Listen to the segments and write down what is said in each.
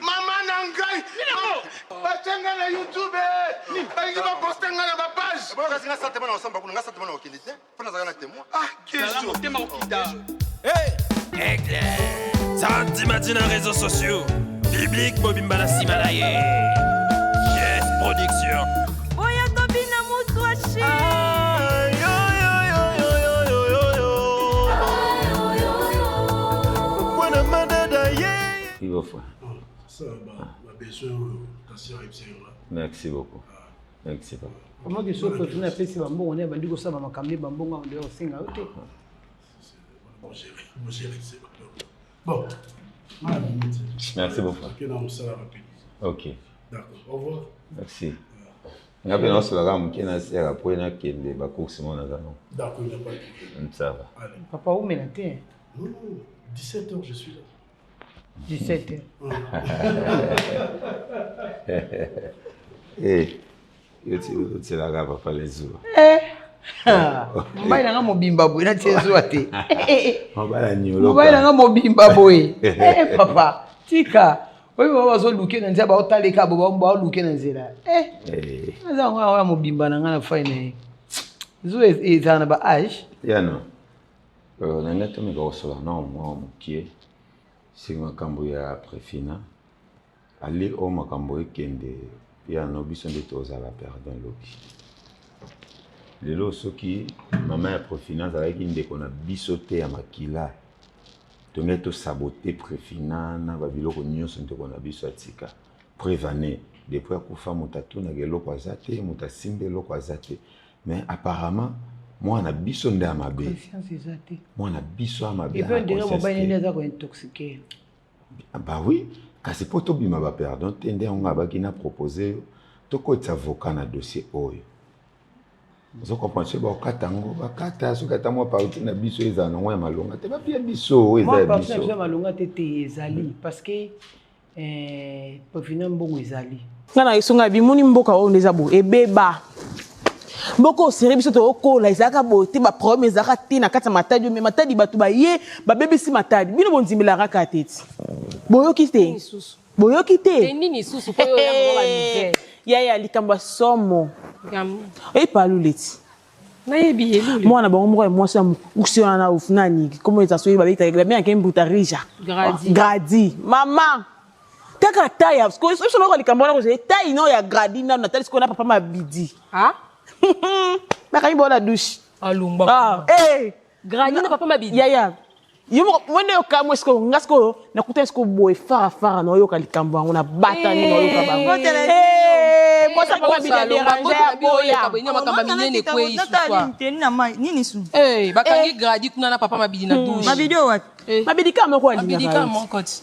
Maman Nangai. Bachenga na YouTube. Balingi ba poster nga na ba page. Bon kasi nga santement na ensemble nga santement na okindi te. Fona zaka na témoin. Ah, question. Tema okida. Hey! Éclair! Santi Matin aux réseaux sociaux. Biblique Bobimbala Simalaye. Yes, production. Boya Tobina Mouswashi. Ça va besoin Merci beaucoup. Merci beaucoup. Comment que soit tu n'as pas si bambou on est bandu ko saba makambi bambou nga ndio singa ote. Bon. Merci beaucoup. Ok. D'accord. Au revoir. Merci. Ngapi na osala kama mkena sera poena kende ba course mona zano. D'accord, il n'y a pas de problème. Ça va. Allez. Papa où me la terre? Non, 17h, je suis là. 17h. Eh, c'est la grave papa les jours. Mbaye nga mobimba boy na tiezo ate. Mabala nyolo. Mbaye nga mobimba boy. Papa, tika. Oyo baba zo luke na nzaba otaleka baba mba luke na nzela. Aza nga mobimba na nga na fine. Zo ezana ba age. Yana. Nanga to me go sola na mo mukie. C'est makambo ya prefina. Ali o makambo ekende ya no biso ndeto ozala perdant lobi. Lelo soki mama ya prefina azalaki ndeko na biso te ya makila. Tonge to saboter prefina na babiloko nyonso ndeko na biso atika. Prévaner depuis akufa mutatu na geloko azate mutasimbe loko azate. Mais apparemment moi na biso nde amabe. Conscience ezate. Moi na biso amabe. Et puis on dirait mobile nde za ko intoxiquer. Bah oui, kasi poto bima ba perdant tende on abaki na proposer to ko avocat na dossier oyo. Vous comprenez ba katango ba kata so kata moi parti na biso ezana ngwa malonga te ba bien biso eza biso. Moi parti na malonga te ezali parce que pour finir mbongo ezali. Ngana isunga bimuni mboka o ndeza bo ebeba. Mboko seri biso to okola izaka bote ba problème ezaka te na kata matadi mais matadi batu ba ye ba bebisi matadi bino bonzimela raka tete. Boyoki te. Boyoki te. Nini susu ko yo ya ba misère. Ya likamba somo. Et paluleti. Na yebi yelu. Moi na bango moko moi ça usiona na ufunani comment ça soit ba bita bien ke mbuta rija. Gradi. Maman. Taka taya parce que so no likamba na ko taille no ya gradi na tali ko na papa mabidi. Ah? Nakani bola douche. Alumba. Ah, gradi na papa mabidi. Ya. Yimo wende yo kamwe sko ngasko nakuta sko boy fara no yo kalikambo yango na bata ni no yo kabanga. Moi ça papa bidi déranger boya. Kabanya makamba minene kwe isu. Nini su? Bakangi gradi kuna na papa mabidi na douche. Mabidi wapi? Mabidi kama kwa linga. Mabidi kama mon côté.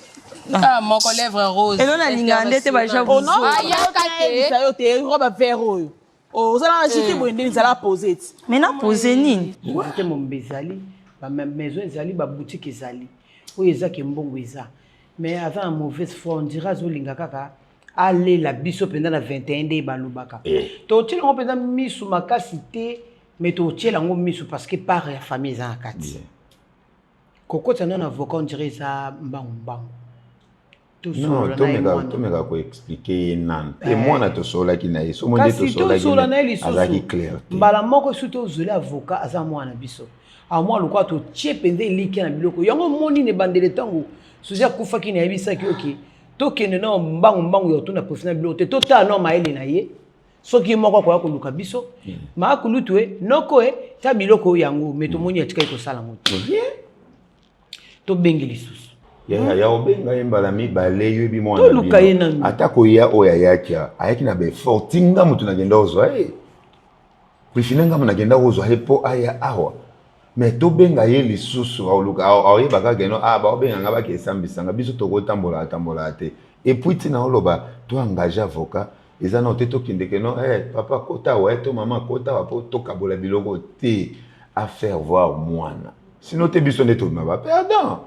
Ah, mon lèvre rose. Et non na linga ndete ba jabu. Oh non, ça yo te robe vert oyo. Oh, ça na chité boende ça la poser. Mais na poser nini? C'était mon bezali. Ba maison ezali ba boutique ezali. Oyo ezaki mbongo eza. Mais avant la mauvaise foi on dira zolinga kaka aller la biso pendant la 21 de balubaka. To tshela ngo pendant misu makasi te mais to tshela ngo misu parce que par la famille za kati. Koko tana na avocat on dirait ça mbangu. Non, to mega ko expliquer nan. Et moi na to sola ki na yeso mo ndi to sola ki azaki clair. Mbala moko suto zole avocat aza mwana biso. A moi lokwa to tshie pende liki na biloko. Yango moni ne bandele tango. Suza kufa ki na yebisa ki okay. To kende na mbangu yo to na professionnel biloko te to ta no maele na ye. Soki moko ko yakoluka biso. Ma akulutwe noko ta biloko yango meto moni atika ko sala moto. To bengeli susu. Ya obenga yembala mibale yebi mwana. Atako ya oya yakia. Ayaki na be fortinga mutu na genda ozwa. Prifinanga muna genda ozwa hepo aya awa. Mais to benga ye lisusu auluka aye baka geno ba obenga ngaba ke sambisanga biso to kotambola te. Et puis tina oloba to engage avocat ezana oteto kindeke no papa kota wa to mama kota wa po to kabola biloko te à faire voir mwana. Sinon te biso ne to ma perdant.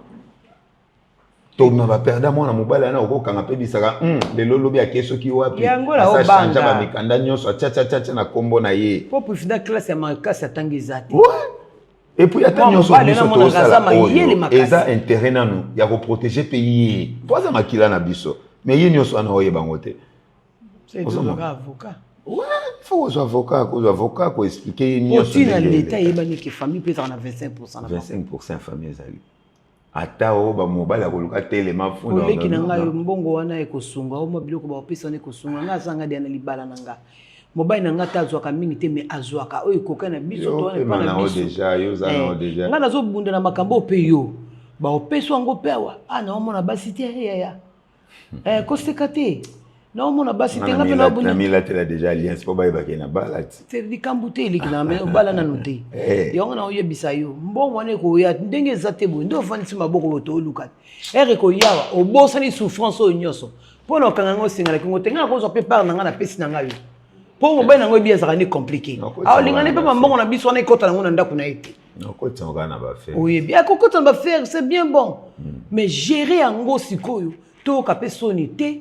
To na ba perdant mwana mobala na okokanga pe bisaka le lolobi ya keso ki wapi. Yangola obanga ba mikanda nyonso cha na kombo na ye. Po profiter classe ya makasi atangizati. Et puis attends so eza intérêt nanu ya ko protéger pays. Toi za makila na biso. Mais il y a un avocat. C'est un avocat. Ouais, il faut que avocat pour expliquer. Aussi, dans l'État, il y a une famille peut être 25%. 25% famille. Ata o ba mobile akoluka telema funda oleki na ngai mbongo wana ekosunga o mabiloko ba opesa na ekosunga nga zanga dia na libala na nga mobile na nga tazwaka mingi te me azwaka oyo koka na biso to wana pa na biso déjà yo za na déjà nga nazo bunda na makambo pe yo ba opesa ngo pewa na omona basi te ya koseka te na omona basi te nga pe na bunda na mila te la déjà alliance po ba ibake na balati te likambu te eliki na me obala na note yango na oyebisa yo mbongo wana ekoya ndenge eza te boye nde ofandisi maboko to oluka ere koyawa obosani souffrance oyo nyonso mpo na okanga ngo osengalaki ngo te nga nakozwa mpe part na nga na pesi na nga yo mpo mobali na ngo ebi ezalaka ni compliqué aolingani mpe mambongo na biso wana ekota nango na ndako na ye te oyebi akokota na bafere c'est bien bon mais gérer yango sikoyo toyoka mpe soni te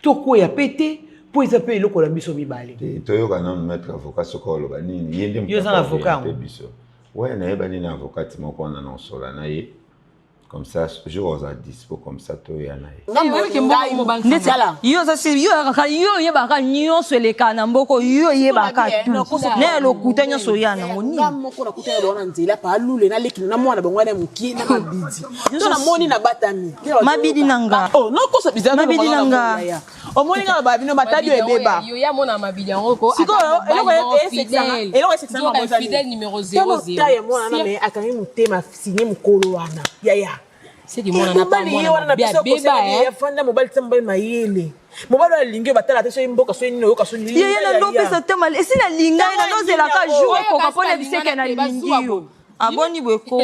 tokoya pe te po eza mpe eloko na biso mibale toyoka nano maître avocat soki oloba nini ye nde yo eza na avocat biso ouais nayeba nini avocat moko wana na osola na ye comme ça jour oza dispo comme ça toya na ye yo yebaka nyonso eleka na mboko yo yebaka na lokuta nyonso ya nango nini moko nakuta wana nzela pa lule na lekino na mwana bango na mukie na mabidi to na moni na batami mabidi nanga oh no kosa bizana mabidi nanga omoni nga babino matadi ebeba yo ya mona mabidi yango ko eloko esexana fidèle numéro 00 taye mwana na me akangi mutema signé mukolo wana ya c'est du mwana na pa mwana bia beba ya fanda mobile tsamba mayele mobile alingi batala te so mboka so nino yoka so nini ye na lopesa te mal esi na linga na nozela ka jour ko kapona biseke na lingi yo aboni bweko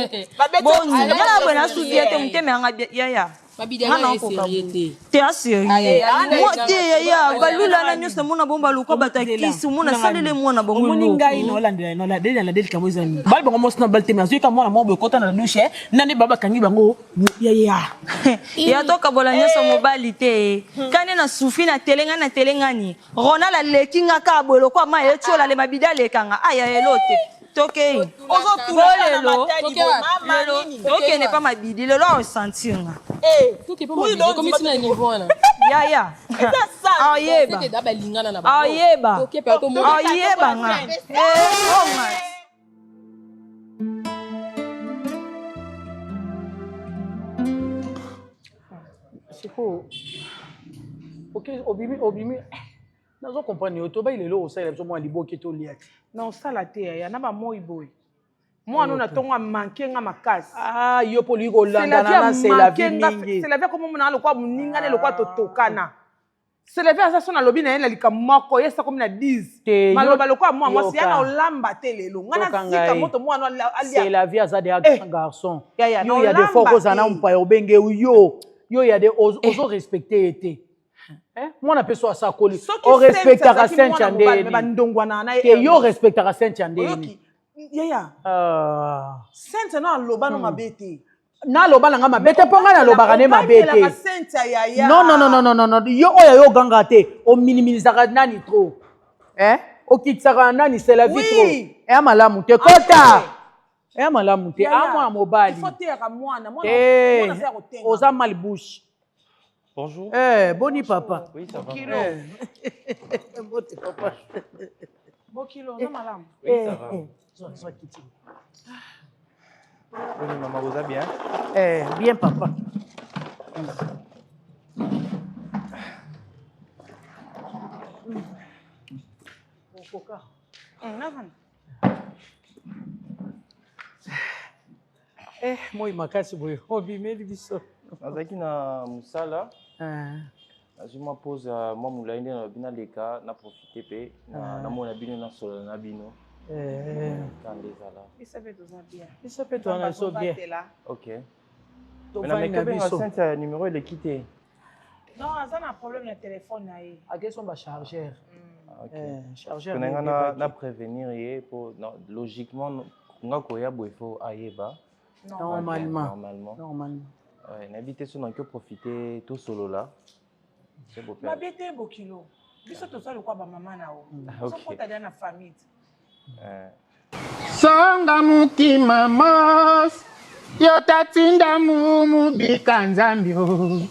boni ngala bwana subiete muteme anga ya mabidi ya sérieux te asérieux moi te ya balula na nyonso mona bomba luko batakisi mona salele mwana bongo moni ngai no landela no la deli na deli kamo ezami bal bango mosna bal te mais mwana mo bekota na douche nani baba kangi bango ya toka bola nyonso mobali te kane na sufi na telengani rona la lekinga ka bolo kwa ma etiola le mabidi alekanga aya elote toke ozo tula na matadi mama nini toke ne pa mabidi lelo o sentinga toke pa mabidi comme si na niveau na ya ayeba toke da balingana na ba ayeba toke pa to mo ayeba nga oh my siko obimi nazo comprendre to ba ilelo osala biso mwa liboki to liati na osala te ya na ba moi boy mwana na tonga manke nga makasi yo poli ko landa na c'est la vie mingi c'est la vie comme mona lokwa muninga ne lokwa totokana c'est la vie asa sona lobi na yela likamoko yesa comme na 10 maloba lokwa moi moi ya na olamba te lelo ngana sika moto mwana alia c'est la vie asa des garçons yo il y a des fois ko zana mpa obenge yo il y a des ozo respecter été mwana peso asakoli o respectaka saint chandeni bandongwana na ke yo respectaka saint chandeni yaya saint na loba no mabete na loba na nga mabete ponga na loba ne mabete non yo oya yo ganga te o minimisaka nani trop o kitsaka nani c'est la vie trop malamu te kota malamu te mwana mobali il faut tera mwana faire oza mal bouche. Bonjour. Boni papa. Oui, ça va. Kilo. Boni papa. Bon kilo, na malam. Oui, ça va. Oui, maman, vous allez bien? Bien papa. Moi makasi boye. Obimeli biso. Nazaki na musala. Je me pose moi moulainde na bina leka na profiter pe na mona bino na solo na bino. Kandezala. Isso peut on so bien. OK. Mais na mekabe na sente numéro il est quitté. Non, ça na problème na téléphone na ye. A question ba chargeur. OK. Chargeur. Na prévenir ye pour logiquement nga koya bo il faut ayeba. Normalement. Ouais, n'habitez sur n'en que profiter tout solo là. C'est beau. Ma bête beau kilo. Biso to ça le quoi ba maman na o. So ko ta na famille. Songa muki mamos. Yo tatinda mumu bikanzambio.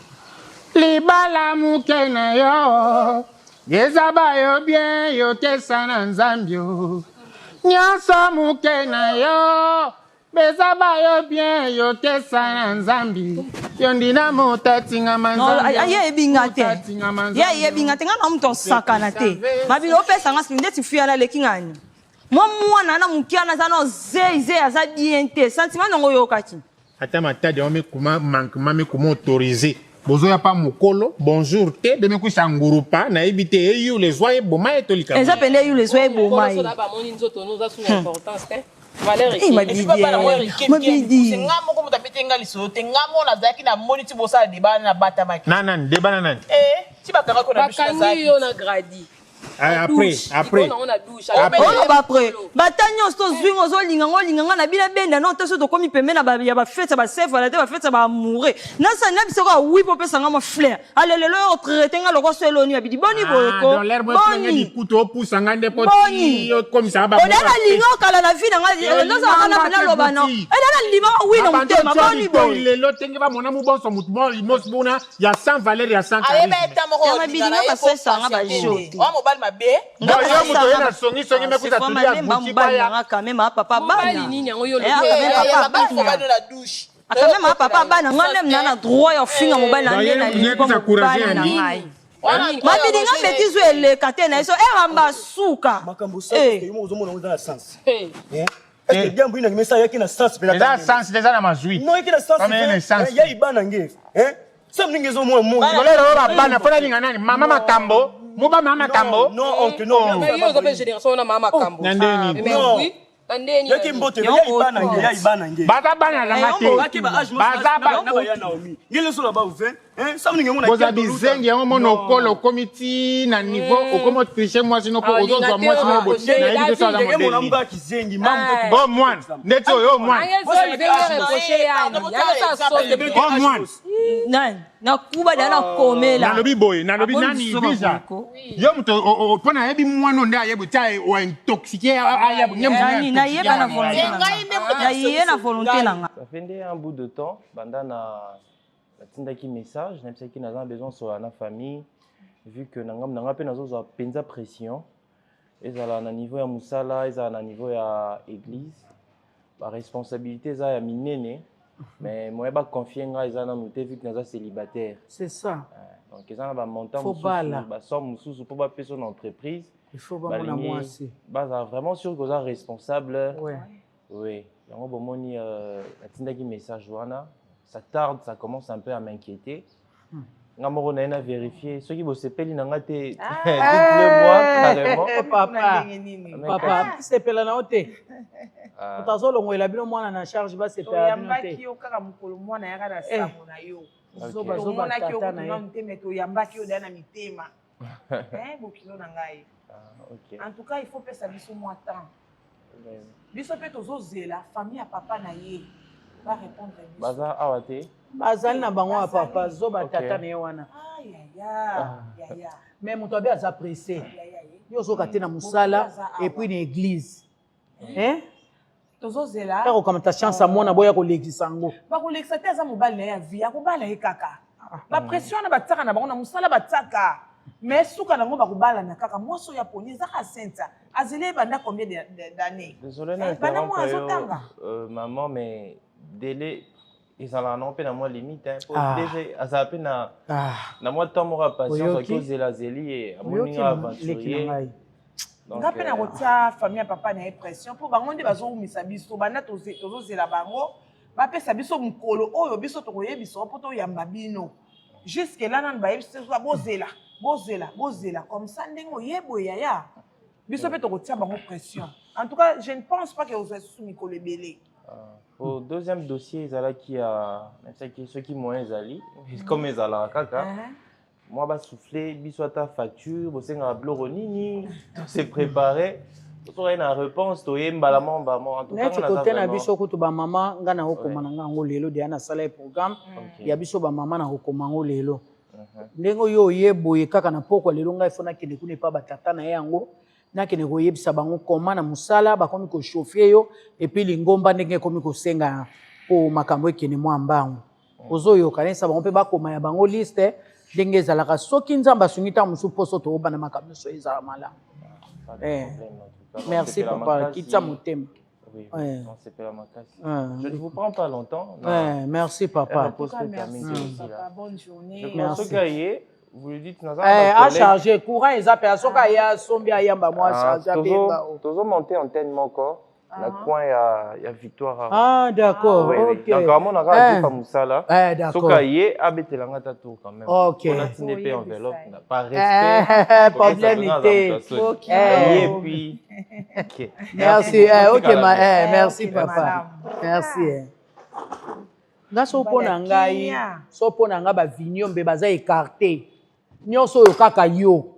libala muke na yo ezaba yo bien yo kesa na nzambio nyonso muke na yo bezaba yo bien yo kesa na nzambi yo ndina motatinga manzambi aye bingate ye bingate ngana mtu sakana te mabilo pesa ngasi ndeti fiana lekingani mwana na mukiana zano zeize aza bien te sentiment ngo yokati ata matadi ome kuma manquement me kuma autorisé bozo ya pa mukolo bonjour te de me kuisa ngurupa na ebite eyu les soyez boma et tolika eza pende eyu les soyez boma so da ba moni nzoto nous a sous importance te valeur et mabidi ngamo ko mutapete ngali so te ngamo na zaki na moni ti bosa débat na bata maki nan débat nan ti bakanga ko na biso na zaki yo na gradi après batanyo sto zwingo zolinga na bila benda no teso to komi pembe na ya ba fête ba chef la te ba fête ba mourir na sa na biso ko oui popesa nga ma fleur allez le traiter nga loko selo ni abidi boni boyeko dans l'herbe boni kuto pousa nga ndepo ti comme ça ba ona linga kala na vie nga no sa kana na loba no na lima oui no mutema boni boy le lo tenge ba mona mu bonso mutumo imos bona ya 100 valeur ya 100 ale beta mo ko bidinga ba sesa nga ba joti o mobile mabe yo muto yena songi me kuta tuli ya buti baya quand même papa bana nini yango yo la douche quand même papa bana ngane mna droit ya finga mobile na ndena lipo mobile na ngai mabidinga betizo eleka te na iso eramba suka makambo sa yo ozomona oza na sens est-ce que jambo ina kimesa yaki na sens pela ta sens déjà na mazui non yaki na sens ya ibana nge sam ningezo mo mo lero ba bana fona linga nani mama makambo muba mama makambo non oncle non mais yo zo pe génération na mama makambo nandeni yaki mbote ya ibana nge baza bana la mate baki ba age baza ba ya Naomi ngile so la ba ouvert sam ninge mo na boza bizengi yango mono kolo komiti na niveau okomo tricher moi sino ko ozo moi sino bo na yido so la modèle mo na mga kizengi mamu oh mwan neto yo mwan oh mwan nan na kuba dana komela nalobi boy nalobi nani visa yo mto pona yebi mwano nda yebu tai o intoxiqué ayabu nyemu na yeba na volonté na yeba na volonté nanga ça fait un bout de temps bandana tindaki message na qui n'a besoin sur la famille vu que nanga pe nazo za penza pression ezala na niveau ya musala ezala na niveau ya église ba responsabilité za ya minene mais moi ba confier nga ezala na muté vu que naza célibataire c'est ça donc ezala ba montant ba somme mususu pour ba personne entreprise il faut ba mona mwasi ba vraiment sûr que za responsable ouais oui yango bomoni tindaki message wana ça tarde, ça commence un peu à m'inquiéter. Ngamoro na ena vérifier ceux qui bosepeli nanga te dites-le-moi carrément papa sepela na ote utazo longwela bino mwana na charge ba sepela bino te yambaki yo kaka mukolo mwana yaka na sango na yo zoba tata na yo nteme to yambaki yo dana mitema bokilo na ngai en tout cas il faut pesa biso mwa temps biso pe tozozela famille ya papa na ye va répondre baza awate bazali na bango ya papa zoba tata na ye wana mais moto abe aza pressé yo ozoka te na mosala et puis na église tozozela ta kokamata chance amona boya kolekisa yango bakolekisa te aza mobali na ye ya vie akobala ye kaka bapression na batiaka na bango na mosala batiaka mais suka nango bakobalana kaka mwasi oyo aponi ezaka senta azeli ebanda combien d'années désolé na maman mais délai ezala na mpe na mwa limite déjà azala mpe na mwa temps moko ya patience akozela zeli ye amoninga aventurier nga mpe na kotia famille ya papa na ye pression mpo bango nde bazowumisa biso banda tozozela bango bapesa biso mokolo oyo biso tokoyebisa mpo toyamba bino jusque là nanu bayebisa bozela comme ça ndenge oyeboye yaya biso mpe tokotia bango pression en tout cas je ne pense pas que ozwa susu mikolo ebele. Au deuxième dossier, il y a ceux qui m'ont ezali, comme ezala kaka. Moi, je vais souffler, je vais ta facture, je vais blonini, se préparer. Tu as une réponse, tu as une balamon, en tout cas, tu as une biso kutu ba mama ngana hokoma nga ngo lelo de ana sala programme ya biso ba mama na hokoma ngo lelo. Ndengo yo yeboye kaka na poko lelo ngai fona kende kune pa batata na yango. Nakene koyebisa bango koma na musala bakomi ko chauffer yo et puis lingomba ndenge komi ko senga po makambo ekene mwa mbango ozoyoka nesa bango mpe bakoma ya bango liste ndenge ezalaka soki nzambe asungi ntango mosusu mposo toyobana makambo nyonso ezala malamu. Merci papa, kitisa motema. Oui, on s'est fait la macasse. Je ne vous prends pas longtemps. Merci papa. Bonne journée. Je pense que vous lui dites à charger courant et zappé à soka ya sombi ayamba moi charger beba. Tozo monter antenne moko. La coin il y a victoire. Ah d'accord. OK. Donc comment on a pas musala. D'accord. Soka yé abitelanga tatu quand même. OK. On a tine paix enveloppe, pas respect. Problème OK. Et puis OK. Merci. OK merci papa. Merci. Nga so pona ngai so pona nga ba vinyo mbe baza écarté nyonso yo kaka yo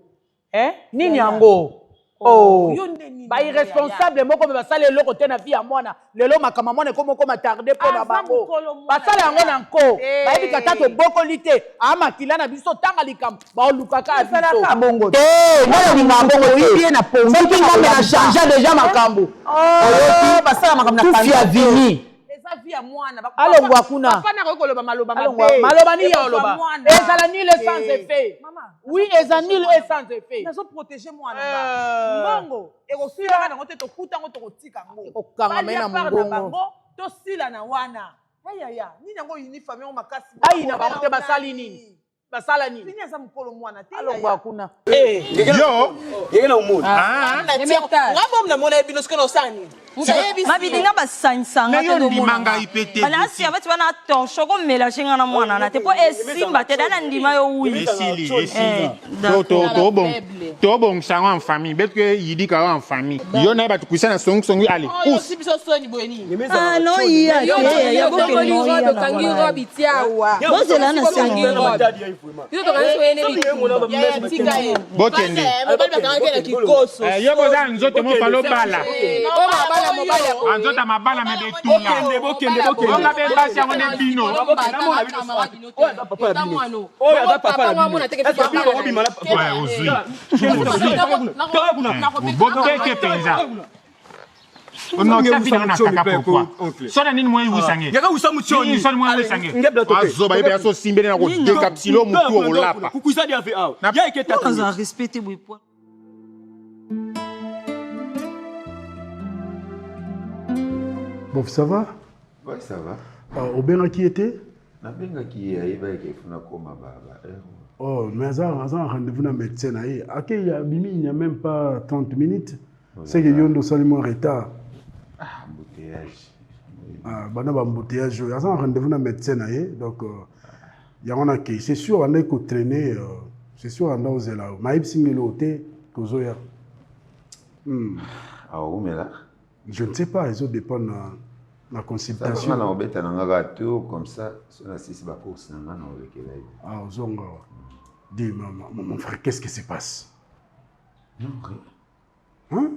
nini yango ba irresponsable moko mbe basala eloko te na vie ya mwana lelo makama mwana komo koma tarder pona bango basala yango na nko bayebi kata to bokoli te amakila na biso tanga likambo baolukaka biso bongo te mwana linga bongo yibie na pongo soki ngombe na changer déjà makambo basala makambo na fia vini via mwana alongwa kuna papa na kokoloba maloba mabe maloba ni yoloba ezala nul et sans effet oui ezala nul et sans effet nazo protéger mwana mbongo ekosila na ngote tokuta ngo tokotika ngo okanga mena mbongo to sila na wana ayaya nini ngo uniforme ngo makasi ai na bango te basali nini basala nini nini za mkolo mwana te alongwa kuna yo yena umuntu ngabo mna mona ebino skeno sani mabidinga basanisanga te ndimanga ipete banasi abati bana torcho ko mélanger nga na mwana na te po esimba te dana ndima yo wuli esili to bon sango en famille bet que yidi ka en famille yo na batu kusana songi allez pousse biso soni boyeni ah non ya ya boko no ya kangi robi tiawa bon c'est là na sangi biso to kanso ene bi bokende kikoso yo boza nzoto mo falo bala anzota mabala me betula bokende onga be basi yango ne bino bokeke penza onosafi na kaka pourquoi sona nini mwe wisange yaka usamu choni sona mwe wisange azoba ibe aso simbele na ko décapsuler mutu olapa kukuisa dia fait ah ya eketa on a respecté bwipo. Bon, ça va? Oui, ça va. Obenga qui était? Nabenga qui est qui funa koma baba. Oh, mais ça rendez-vous na médecin aïe. OK, il n'y a même pas 30 minutes. C'est que yondo salement en retard. Ah, embouteillage. Ah, bana ba embouteillage. Il y a un rendez-vous na médecin aïe. Donc il y a on a qui c'est sûr on est ko traîner c'est sûr on doit oser là. Maïb singelo té kozoya. Ah, où mais là? Je ne sais pas, ils ont dépendent de la consultation. Comme ça, sur la 6 course. Ah, Zonga. Dis, mon frère, qu'est-ce qui se passe? Non, hein?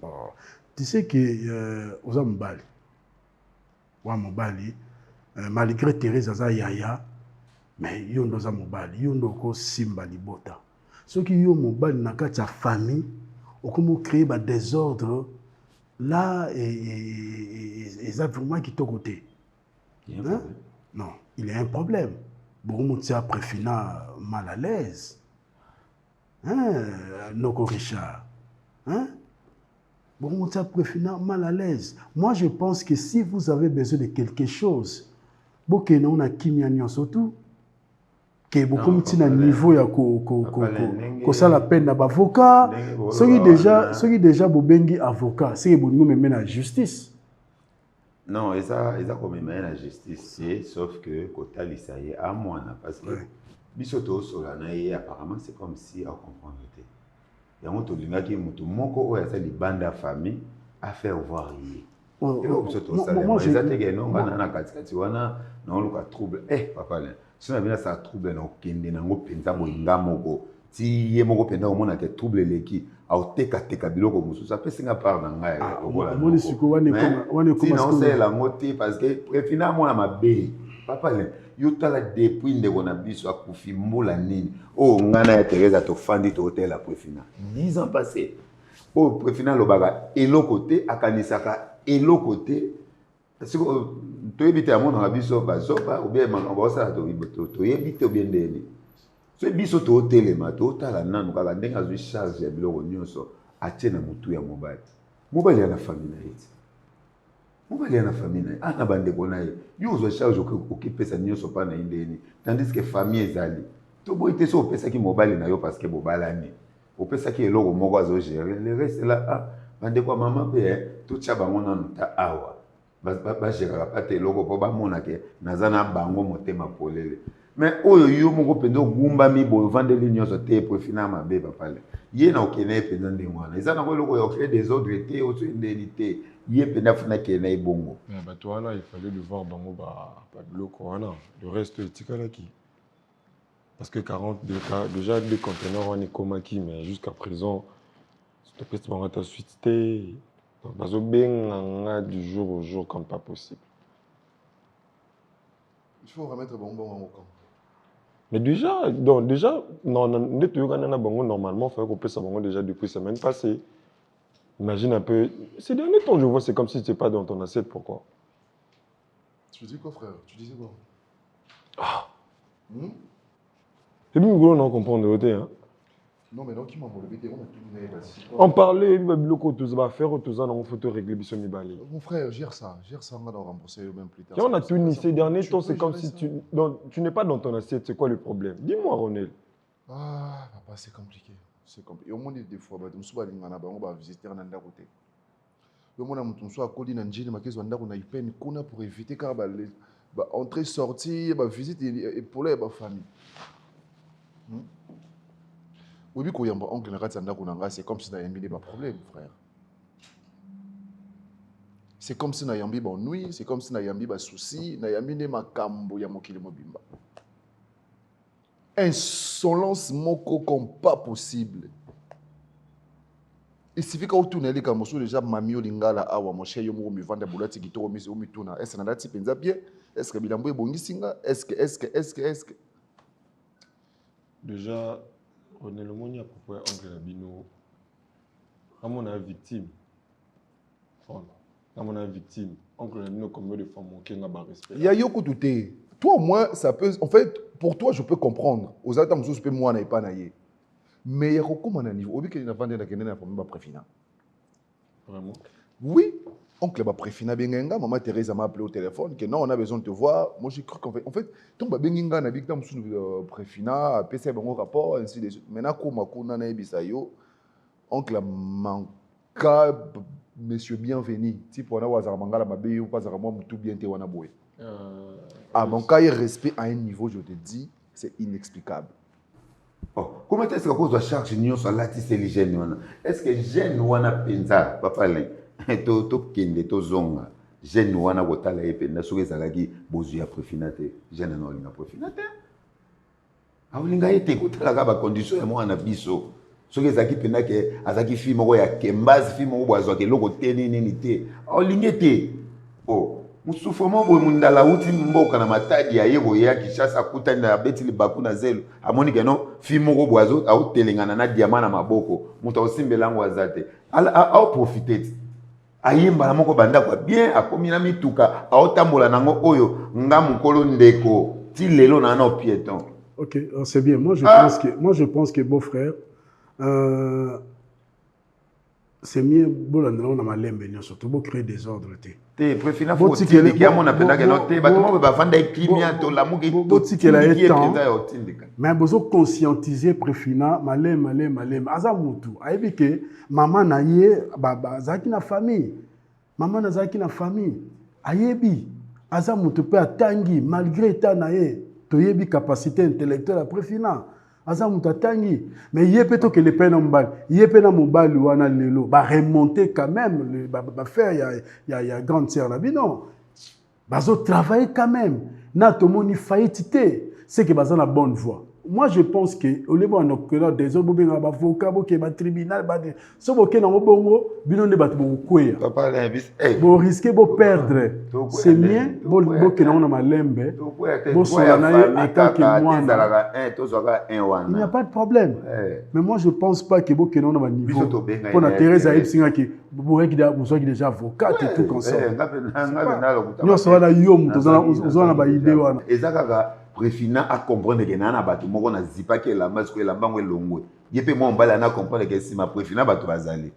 Oh, tu sais que aux hommes Bali, malgré Thérèse Aza Yaya, mais ils ont deux Bali, ils ont deux Simba Libota. Ceux qui ont Mobali n'a qu'à sa famille, ou comment créer des désordres. Là, et ça vraiment qui est au côté. Hein? Non, il y a un problème. Bourmoutia préfina mal à l'aise. Hein? Noko Richard. Hein? Bourmoutia préfina mal à l'aise. Moi, je pense que si vous avez besoin de quelque chose, beaucoup non a kimia surtout. Que beaucoup de niveau ya ko ça la peine d'avocat ceux qui déjà bobengi avocat c'est que bongo même la justice non et ça comme même la justice sauf que kota lisaye à moi parce que bisoto solana et apparemment c'est comme si on comprend te ya moto linga ki moto moko o ya sa libanda famille à faire voir yi moi je t'ai non na katikati wana na luka trouble papa là si on a ça trouble na okende na ngo penza boinga moko ti ye moko penda omona ke trouble leki au teka biloko mususu ça peut singa par na ngai voilà moni siko wane koma on sait la moti parce que finalement na mabe papa le yo tala depuis ndeko na biso akufi mbula nini ngana ya Teresa to fandi to hotel la préfina 10 ans passés préfina lobaka eloko te akanisaka eloko te parce que toyebi te amona biso bazoba ou bien makambo osala toyebi te ou bien ndeni so biso tootelema tootala nanu kaka ndenge azwi charge ya biloko nyonso atie na motu ya mobali mobali ya na famille na ye ti mobali ya na famille na ye ana bandeko na ye yo ozwa charge okipesa nyonso mpa na ye ndeni tandis que famille ezali toboyi te so opesaki mobali na yo parce que bobalani opesaki eloko moko azogere le reste la bandeko ya mama mpe totia bango nanu ta awa bagéraka pa te eloko mpo bamona ke naza na bango motema polele mais oyo yo moko mpenza ogumbami boye ovandeli nyonso te eprefina mabe papale ye na okende ye mpenza ndenge wana eza nango eloko ya ocrée des ordres te osoendeli te ye mpenza afuna kende ye bongo bato wana il fallait le voir bango babiloko wana le reste etikalaki parce que 40 déjà des conteneurs wana ekomaki mais jusqu'à présent topesi bango ata suite te bazobenganga du jour au jour comme pas possible. Il faut remettre bon au camp. Mais déjà, donc déjà, normalement, il fallait qu'on puisse savoir déjà depuis semaine passée. Imagine un peu, ces derniers temps, je vois, c'est comme si tu n'étais pas dans ton assiette, pourquoi? Tu dis quoi, frère? Tu disais quoi? C'est bien que on comprend de côté, hein. Non, mais donc, qui m'a volé? On parlait, il va faire tout ça, on faut régler Bissomibali. Mon frère, gère ça, on va rembourser même plus tard. On a tout mis ces derniers temps, c'est comme si tu n'es pas dans ton assiette, c'est quoi le problème? Dis-moi, Ronel. Ah, papa, c'est compliqué. C'est compliqué. Au moins, des fois, on va visiter un endroit côté. Au moins, on soit à Cody, Nanjini, ma question, on a eu peine pour éviter car entrer, sortir, visiter et pour les familles. Oui, quand il y a un oncle c'est comme si on avait des problèmes, frère. C'est comme si on avait des nuit, c'est comme si on avait des soucis, on avait des makambo ya mokili mobimba. Insolence moko comme pas possible. Il suffit qu'on tourne les camosso déjà mamio lingala awa mon cher yomo mi vanda bulati kitoko mi mi tuna. Est-ce que nalati penza bien? Est-ce que bilambo ebongisinga? Est-ce que déjà on est le monde à propos de oncle Nabino. À mon avis, victime. À mon avis, victime. Oncle Nabino, combien de fois manqué n'a pas respect. Il y a yoko touté. Toi, au moins, ça peut. En fait, pour toi, je peux comprendre. Aux attentes, je peux moi n'aille pas naïe. Mais il y a beaucoup de niveau. Au bout qu'il y a vendu la guinée, il y a préfina. Vraiment? Oui. Oncle ba préfina bengenga, maman Thérèse m'a appelé au téléphone que non, on a besoin de te voir. Moi j'ai cru qu'en fait, ton ba bengenga na bikta musu préfina, PC bango rapport ainsi de suite. Maintenant ko makuna na bisayo, oncle manka monsieur bienvenu. Si pour na wazara mangala mabe ou pas moi tout bien te wana boy. Mon cas il respect à un niveau, je te dis, c'est inexplicable. Oh, comment est-ce que cause de charge union sur latisse les jeunes? Est-ce que jeune wana penza papa lin? To kende to zonga jeune wana kotala ependa soki ezalaki bozwi ya préfinate jeune na olinga préfinate aolinga ete kotalaka bacondition ya mwana biso soki ezalaki mpenda ke azalaki fille moko ya kembazi fille moko boye azwaka eloko te nini te aolingi te o mosufomo boye mondala uti mboka na matadi aye koya kishasa akutani na abeti libaku na zelo amoni ke no fille moko boye aotelengana na diama na maboko moto aosimbelango aza te aoprofite te ayemba na moko banda kwa bien akomina mituka aotambola nango oyo nga mukolo ndeko ti lelo na no piéton. OK, c'est bien. Moi je pense que beau frère c'est mieux bolanda na malembe surtout beau créer des ordres te préfina faut tindika ki amona penda ke no te bato mo ba vanda kimia to la mugi to tikela etant mais bozo conscientiser préfina malem aza mutu ayebi ke maman na ye baba zaki na famille maman na zaki na famille ayebi aza mutu pe atangi malgré état na ye to yebi capacité intellectuelle à préfina aza mutu atangi mais ye pe to ke le pena mbali ye pe na mobali wana lelo ba remonter quand même ba faire ya grande sœur na bino bazo travailler quand même na to moni faillite c'est que baza na bonne voie moi je pense que au niveau en des autres bobé na avocat boké ba tribunal ba de so boké na bongo bino ne bat bo kweya papa la bis bo risquer bo perdre c'est bien bo boké na ma lembe bo sola na en tant que moi il n'y a pas de problème mais moi je pense pas que boké na ma niveau pour na Thérèse Aipsinga qui bo qui déjà avocat et tout comme ça nous sera na yom to na ba idée wana ezaka préfina à comprendre que nana batu moko na zipa ke la masque la bango longo yepe mo mbala na comprendre que si ma préfina batu bazali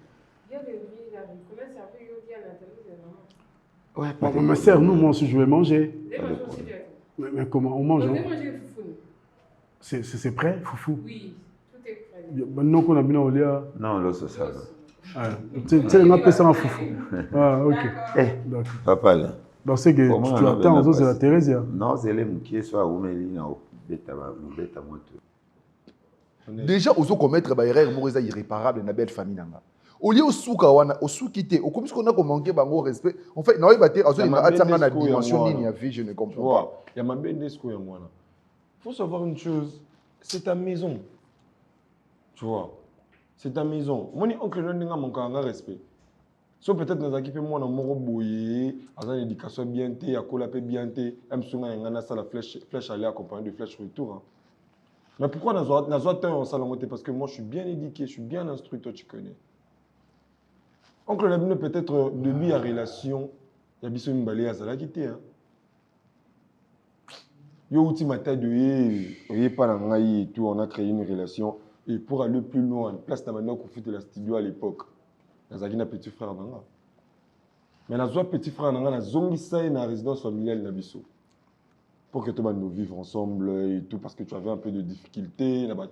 ouais papa ma sœur nous moi aussi je vais manger mais comment on mange c'est prêt foufou oui tout est prêt maintenant qu'on a bien au lia non là c'est ça c'est on appelle ça un foufou ah OK papa là donc c'est que tu attends aux autres de la Thérèse non c'est les qui soit ou mais il na beta moto déjà ozo commettre ba erreur mo eza irréparable na belle famille nanga au lieu osuka wana osuki te au comme ce qu'on a manqué bango respect en fait na oyiba te azo linga atanga na dimension nini ya vie je ne comprends pas il y a ma belle desco ya mwana faut savoir une chose c'est ta maison tu vois c'est ta maison moni oncle ndinga manka respect so peut-être dans équipe moi na moko boyer azan éducation bien té ya kola pe bien té amsunga ngana ça la flèche aller accompagné de flèche retour hein. Mais pourquoi nazo temps en salon parce que moi je suis bien éduqué, je suis bien instruit, toi tu connais. Oncle Labino peut-être de lui à relation ya biso mbale ya zala kité hein. Yo outi mata de yé pas na ngai et tout on a créé une relation et pour aller plus loin place na maintenant qu'on fait la studio à l'époque. Nazaki na petit frère nanga. Mais nazo petit frère nanga na zongi sa na résidence familiale na biso. Pour que tout le monde nous vive ensemble et tout parce que tu avais un peu de difficultés là-bas.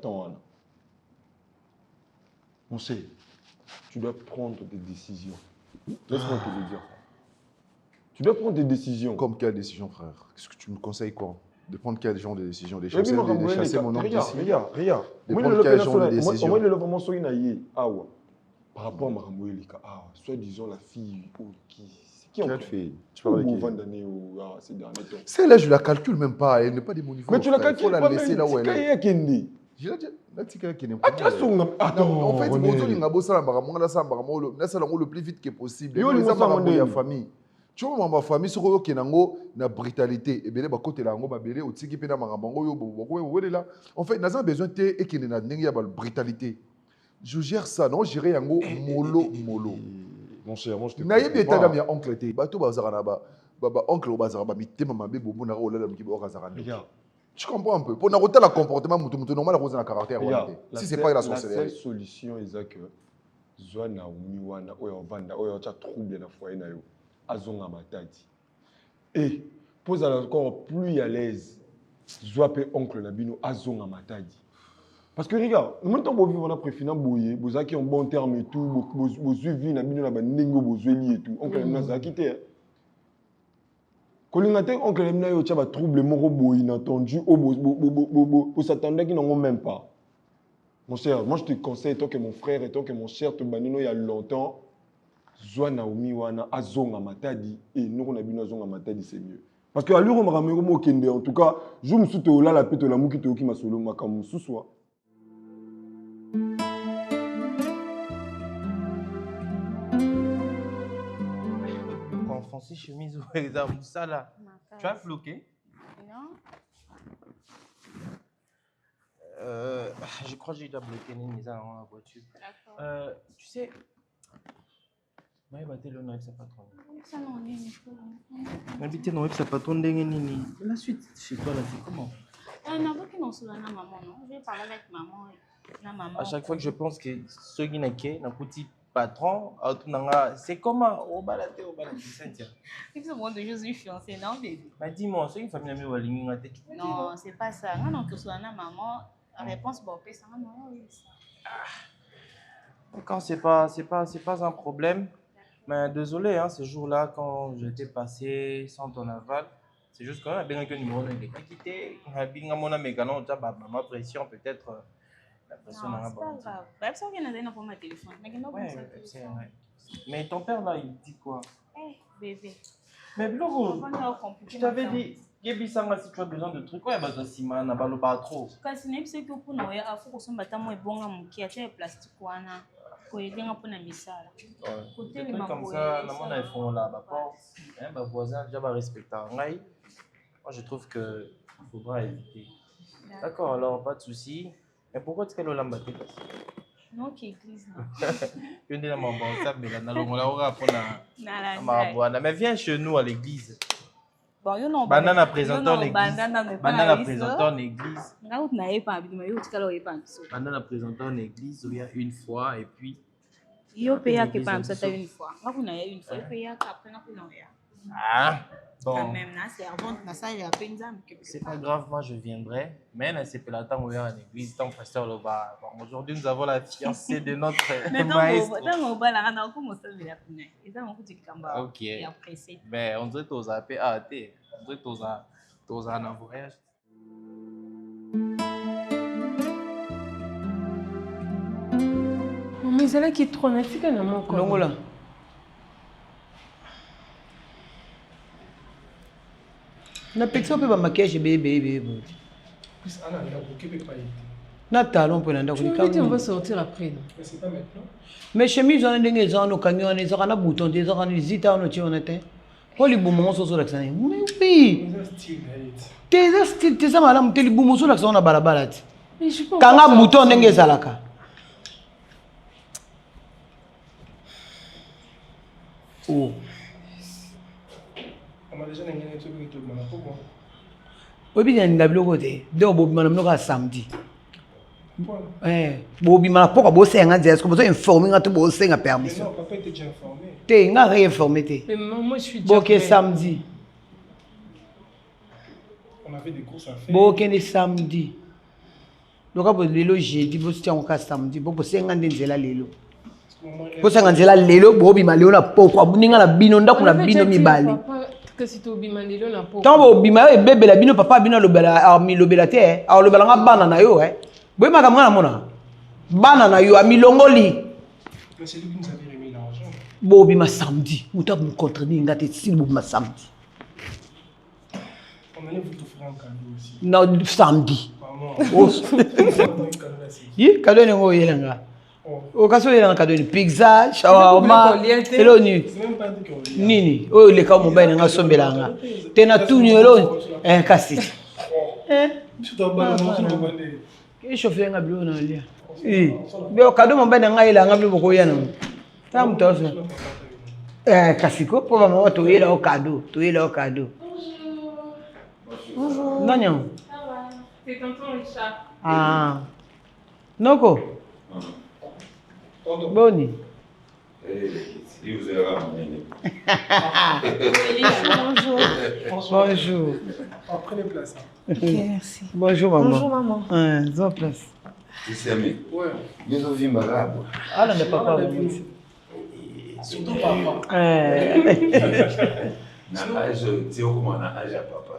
Mon cher, tu dois prendre des décisions. Laisse-moi te le dire. Tu dois prendre des décisions. Comme quelle décision, frère? Qu'est-ce que tu me conseilles quoi? De prendre quel genre de décision? De chasser mon oncle d'ici? Regarde. De prendre quel genre de décision? Moi, il est vraiment soigné par rapport à Maramoué, soit-disant la fille qui quelle fille? Tu parles de qui? Celle-là, je la calcule même pas. Elle n'est pas de mon niveau. Mais tu la calcules pas, laisser là où elle est. Je l'ai dit. En fait, le plus vite que possible. La famille. Tu vois, ma famille, si tu as brutalité, et bien, côté là, en fait, nous avons besoin de brutalité. Je gère ça, non? Je gère mollo. Mon cher, moi je te comprends. Naïe bien ta ya oncle té. Bato bazara ba oncle bazara ba mitema mabe bobo na rola la mkibo bazara. Tu comprends un peu? Pour na rota la comportement mutu normal la rose na caractère si c'est pas la sorcellerie. La seule solution est que Zwana umi wana oyo vanda oyo cha trouble na foyer na yo. Azonga matati. Et pose encore plus à l'aise. Zwape oncle na bino azonga matadi. Parce que regarde, le moment où on a préféré boyer, vous avez en bon terme et tout, vous avez vu na bino na ba ningo bozweli et tout. Oncle na za quitté. Kolingate oncle na yo tcha ba trouble moko boy inattendu au s'attendait qu'ils n'ont même pas. Mon cher, moi je te conseille toi que mon frère et toi que mon cher te banino il y a longtemps. Zwa Naomi wana azonga matadi et nous on a bino azonga matadi c'est mieux. Parce que à l'heure on m'a ramené mo kende en tout cas, je me suis là la pete la muki to ki masolo makamu suswa. Français chemise ou exemple ça là. Tu as floqué? Non. Je crois que j'ai déjà bloqué les mises dans la voiture. Tu sais, moi je vais te patron. Ça non est. Invité non ça patron nini. La suite chez toi là c'est comment? Non non c'est la maman non. Je vais parler avec maman. À chaque fois que je pense que ce qui n'est qu'un petit patron, c'est comment au balade, Cynthia. C'est que moi je suis fiancée, non bébé. Mais dis-moi, c'est une famille amie ou aligné. Non, c'est pas ça. Non, que ce soit la maman, la réponse bon, ça non. Quand c'est pas un problème. Mais désolé, hein, ce jour-là, quand j'étais passé sans ton aval, c'est juste quand même que numéro de pas quitté, bien mon ami gagnant, ma pression peut-être. Non, c'est pas grave. Bref, ça vient d'aller dans mon téléphone. Mais ton père là, il dit quoi? Bébé. Mais Blogo, je t'avais dit, Gebisanga, si tu as besoin de trucs, ouais, bah, toi, Simana, bah, le pas trop. Kasi n'est pas que pour nous, il faut que sommes bâtiment et bon à mon qui a fait plastique ou ana. Pour aider un peu à misala. Côté les comme ça, on a font là, bah, bah, voisin, déjà, bah, respecter. Moi, je trouve que il faudra éviter. D'accord, alors, pas de souci. Mais pourquoi tu es là, l'ambaté? Non, qui église. Mais viens chez nous à l'église. Banana présentant l'église. Banana présentant l'église. Banana présentant l'église, il y a une fois et puis. Yo paye que pas ça une fois. Moi vous n'avez une fois, paye après na plus Ah. Bon. Quand même na servante na ça il y a peine d'âme. C'est pas grave, moi je viendrai. Mais c'est pas la temps où il y a à l'église, tant pasteur le va. Bon, aujourd'hui nous avons la fiancée de notre maître. Dans au bal là na ko mo ça la pune. Et ça mon petit kamba. OK. Mais on dirait aux AP AT. On dirait aux en voyage. Mais c'est là qui est trop natif dans mon corps. Non là. Na pexo pe ba maquillage bébé. Na talon pour nanda ko on va sortir après. Mais c'est pas maintenant. Mais chemise on ndenge za no camion on ezaka na bouton des on visita on ti on était. Oli bumo so la xana. Mais oui. Tes style tes ça malam te li bumo so la xana na balabala ti. Mais je peux. Kanga bouton ndenge zalaka. Oh. On m'a déjà gagné tout le monde. Pourquoi? Obi bien ndablo côté. Donc bobi manam no ka samedi. Bobi mana pourquoi bo senga dire est-ce que vous informer quand bo senga permission? Non, papa était déjà informé. T'es nga réinformé té. Mais moi je suis déjà. OK samedi. On avait des courses à faire. Bo kende samedi. Loka bo lelo jeudi bo tia on ka samedi bo senga ndenzela lelo. Bo senga ndenzela lelo bobi maleo na poko abuninga na bino ndako na bino mibali. Que si tu obima lelo na poko. Tant bo bima e bebe la bino papa bino lobela armi lobela te a lobela nga bana na yo Boy ma kamana mona. Bana na yo ami longoli. Mais c'est lui qui nous avait remis l'argent. Bobi ma samedi. Muta me contredire ngate si bobi ma samedi. On allait vous offrir un cadeau aussi. Non samedi. Oh. Yi cadeau ni ngo yelanga. O kaso yelanga cadeau ni pizza, shawarma, hello ni. Nini? O le ka mo ba nga sombelanga. Tena tunyo hello kasi. Je dois pas manger. Que chauffeur nga bilo na lia. Be cadeau mo ba nga yelanga bilo boko yana. Tam toso. Kasiko pour maman to yela o cadeau, to yela o cadeau. Bonjour. Non. C'est tonton Richard. Ah. Noko. Boni. Bonjour. Bonjour. Prenez place. Ok, merci. Bonjour maman. Bonjour maman. Prends place. Tu sais, mais. Ouais. Ils ont vu ma rabe. Ah, là, n'est pas pas. Surtout papa. Tu comment on a âge à papa.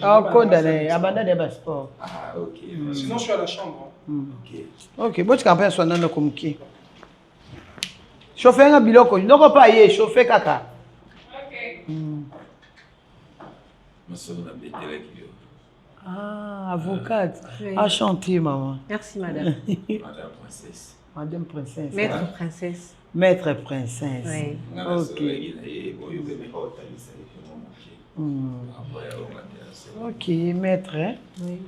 Ah, condamné. Abandonné le sport. Ah, ok. Sinon, je suis à la chambre. Ok, bon, tu campes sur un comme qui. Chauffeur un biloko, non pas y chauffer caca. Ok. Ma soeur n'a pas été là. Ah, avocate. Enchantée, maman. Merci, madame. Madame princesse. Madame princesse. Maître princesse. Maître princesse. Oui. Ok. Ok, maître. Oui.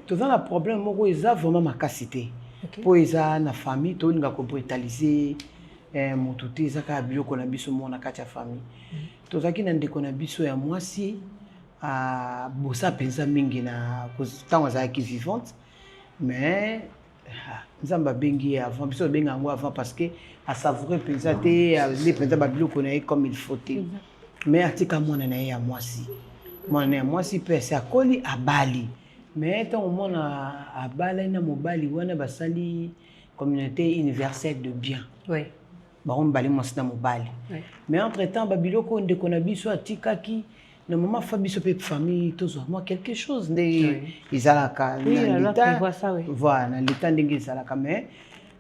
Tout un problème, moi, ils ont vraiment ma capacité. Pour ils ont na famille, tout le monde a brutalisé. Mon tout est ça qu'a bio qu'on a biso mon akacha famille. Tout ça qui n'a déconné biso ya moi si à bossa pensa mingi na tant za qui vivante. Mais nzamba bengi avant biso benga ngo avant parce que à savourer pensa te les pensa ba bio qu'on a comme il faut. Mais atika mona na ya moi si. Moi si pesa akoli abali. Mais tant au monde à Bala na mobali wana basali communauté universelle de bien. Oui. Baron bali mosna mobali. Mais entre temps babiloko nde konabiso atikaki na maman fabiso pe famille tozo moi quelque chose nde izalaka na l'état. Voilà, l'état ndenge izalaka mais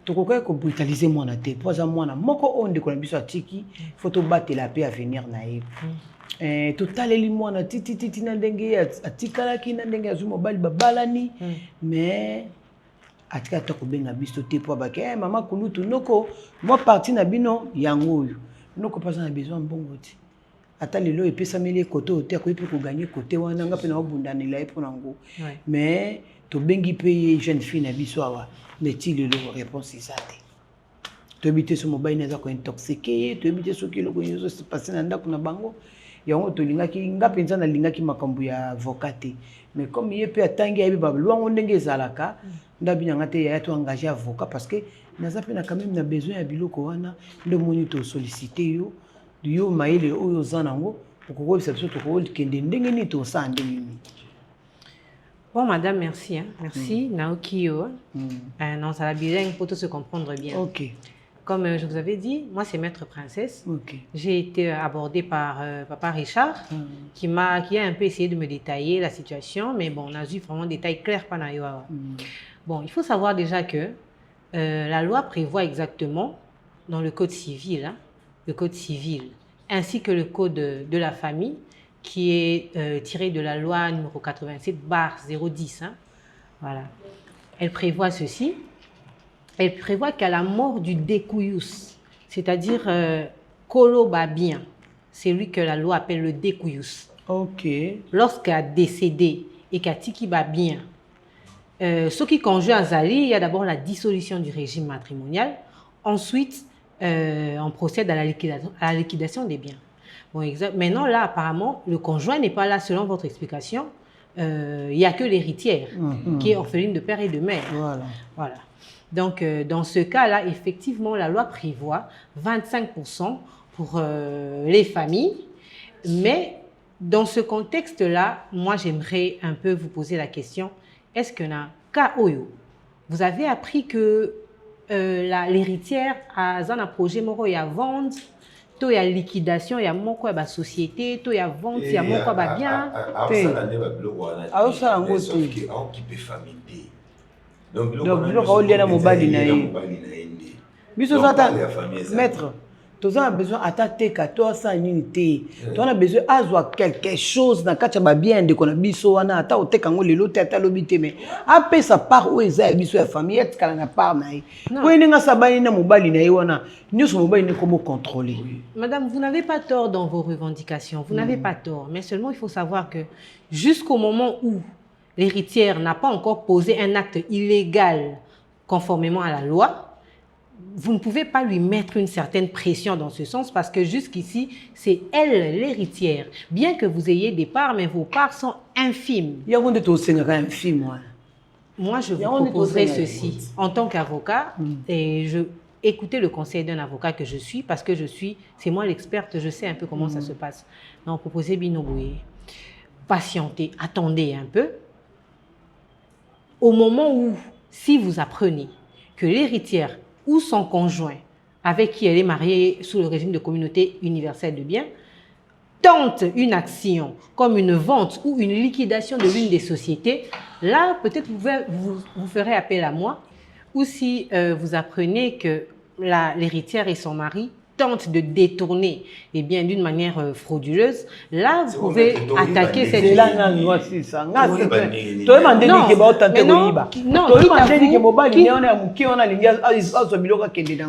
tokoka ko brutaliser mwana te. Poza mwana moko onde konabiso atiki photo batela pe à venir na ye. totaleli mwana titititi na ndenge atikalaki na ndenge azwi mobali babalani mais atika ta kobenga biso te po abaki mama kulutu noko mwa parti na bino yango oyo noko mpasa na besoin mbongo te ata lelo epesameli ekote oyo te akoki mpe koganye kote wana nga mpe na obundanela ye mpo nango mais tobengi mpe ye jeune fille na biso awa neti lelo réponse eza te toyebi te so mobali na aza kointoxike ye toyebi te soki eloko nyonso sepase na ndako na bango yango tolingaki nga mpenza nalingaki makambo ya avocat te mais comme ye mpe atangi ayebi balwango ndenge ezalaka ndabi nanga te yaya to engagé avocat parce que naza mpe na quand même na besoin ya biloko wana nde omoni tosollicite yo mayele oyo oza nango okokoyebisa biso tokokende ndenge nini tosala ndenge nini. Bon, madame, merci. Hein. Merci. Naoki, non, ça va bilingue pour tout se comprendre bien. Ok. Comme je vous avais dit, moi, c'est Maître Princesse. Okay. J'ai été abordée par Papa Richard, qui a un peu essayé de me détailler la situation, mais bon, on a eu vraiment des détails clairs par Nayoa. Bon, il faut savoir déjà que la loi prévoit exactement, dans le Code civil, hein, le Code civil, ainsi que le Code de la famille, qui est tiré de la loi numéro 87/010. Hein. Voilà. Elle prévoit ceci. Elle prévoit qu'à la mort du découyus, c'est-à-dire Kolo Babien, c'est lui que la loi appelle le découyus. Ok. Lorsqu'à décédé et qu'à Tiki Babien, ce qui conjoint à Zali, il y a d'abord la dissolution du régime matrimonial. Ensuite, on procède à la liquidation des biens. Bon, exact. Maintenant, là, apparemment, le conjoint n'est pas là selon votre explication. Il n'y a que l'héritière qui est orpheline de père et de mère. Voilà. Donc, dans ce cas-là, effectivement, la loi prévoit 25% pour les familles. Mais dans ce contexte-là, moi, j'aimerais un peu vous poser la question, est-ce que na Kaoyo, vous avez appris que l'héritière a un projet moro et à vendre, il y a liquidation, il y a mon quoi ba société, il y a vente, il y a mon quoi ba bien. Donc biloko olia na mobali na ye. Biso zata maître, tu as besoin atateka toi ça nini te. Tu as besoin azwa quelque chose na kati ba bien de kona biso wana ata oteka ngo lelo te ata lobite mais apé sa part o eza biso ya famille et kala na part na ye. Ko ninga sabani na mobali na ye wana. Nyoso mobali ne comment contrôler. Madame, vous n'avez pas tort dans vos revendications, vous n'avez pas tort, mais seulement il faut savoir que jusqu'au moment où l'héritière n'a pas encore posé un acte illégal conformément à la loi, vous ne pouvez pas lui mettre une certaine pression dans ce sens parce que jusqu'ici, c'est elle l'héritière. Bien que vous ayez des parts, mais vos parts sont infimes. Il y a un infime. Moi, je vous proposerai ceci. En tant qu'avocat, et écoutez le conseil d'un avocat que je suis parce que c'est moi l'experte, je sais un peu comment ça se passe. Donc, proposez Binoboué. Patientez, attendez un peu. Au moment où, si vous apprenez que l'héritière ou son conjoint, avec qui elle est mariée sous le régime de communauté universelle de biens, tente une action comme une vente ou une liquidation de l'une des sociétés, là, peut-être vous ferez appel à moi. Ou si vous apprenez que l'héritière et son mari tentent de détourner les biens d'une manière frauduleuse, là, vous pouvez attaquer cette vie.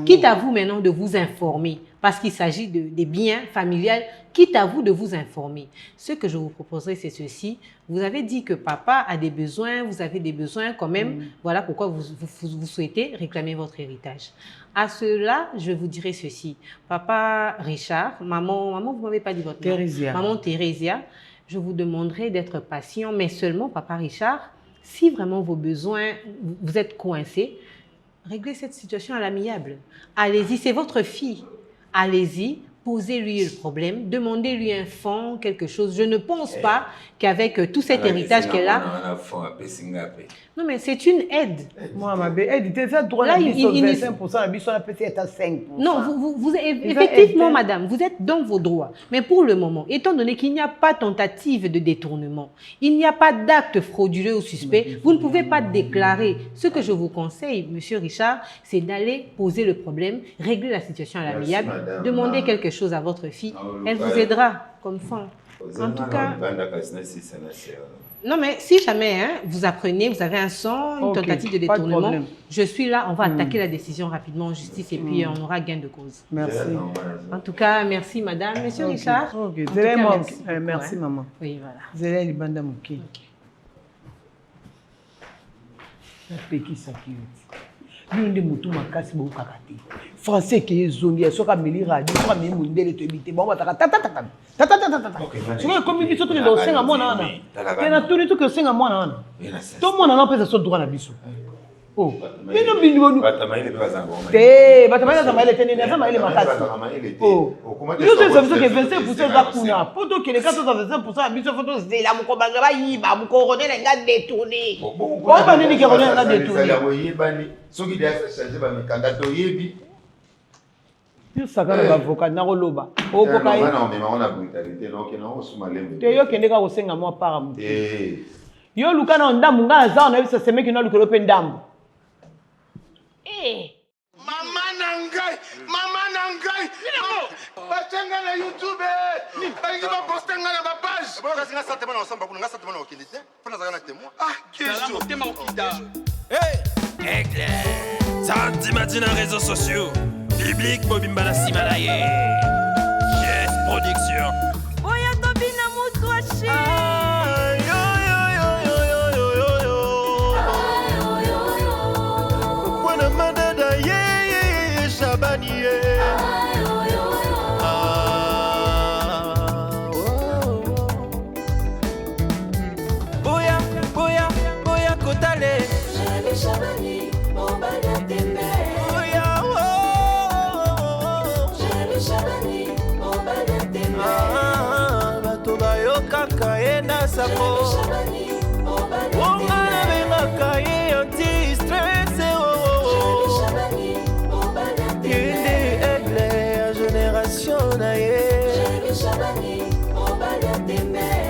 Quitte à vous maintenant de vous informer, parce qu'il s'agit des biens familiales, quitte à vous de vous informer. Ce que je vous proposerai, c'est ceci. Vous avez dit que papa a des besoins, vous avez des besoins quand même. Voilà pourquoi vous souhaitez réclamer votre héritage. À cela, je vous dirai ceci. Papa Richard, maman, vous m'avez pas dit votre nom. Thérésia. Maman Thérésia, je vous demanderai d'être patient, mais seulement, papa Richard, si vraiment vos besoins, vous êtes coincés, réglez cette situation à l'amiable. Allez-y, c'est votre fille. Allez-y, posez-lui le problème, demandez-lui un fonds, quelque chose. Je ne pense pas qu'avec tout cet héritage qu'elle a... Non, mais c'est une aide. Moi, ma belle, aide, c'est ça, droit, là, 25%, la biche, on a peut-être à 5%. Non, effectivement, madame, vous êtes dans vos droits. Mais pour le moment, étant donné qu'il n'y a pas tentative de détournement, il n'y a pas d'acte frauduleux ou suspect, vous ne pouvez pas déclarer. Ce que je vous conseille, monsieur Richard, c'est d'aller poser le problème, régler la situation à l'amiable, demander quelque choses à votre fille, elle vous aidera comme fond. En tout cas, non mais si jamais hein, vous apprenez, vous avez un son, une tentative de détournement, je suis là, on va attaquer la décision rapidement en justice et puis on aura gain de cause. Merci. En tout cas, merci madame. Monsieur Richard. Ok, merci maman. Oui, voilà. Zélé Libanda Mouki. Peki Sakiri. Lui on est moutou makasi bo kakati. Français qui est zombie, soka meli radio, soka meli mundele to ebité. Bon ta ta ta ta ta. Ta ta ta ta ta. Soka comme biso to do senga mona na. Kena tuni to ke senga mona na. To mona na pesa so droit na biso. Oh. Bino bino. Batamaile pe bazango. Te, batamaile za maile tene na maile makasi. Oh. Yo te sabiso ke 25% za kuna. Poto ke le 25% biso photo zela mko banga ba yiba mko ronela nga détourner. Ko ba nini ke ronela nga détourner. Zela wo yibani. Soki dia changer ba mikanda to yebi. Yo sakana ba avocat na koloba. O ko kai. Non mais on a brutalité non ke non suma lembe. Te yo kende ka ko senga mo para mu. Yo lukana ndambu nga za na bisa semeki na lukelo pe ndambu. Mama Nangai! Bachenga na YouTube! Bangi ba poster nga na ba page! Boka singa sentiment na ensemble, nga sentiment na okindite. Pona zaka na témoin. Ah, question. Tema okida. Hey! Éclair! Santimati na réseaux sociaux. Biblique Bobimbala Simalaye. Yes, production. Oya tobina muswashi.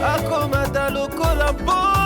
Akomata lokola po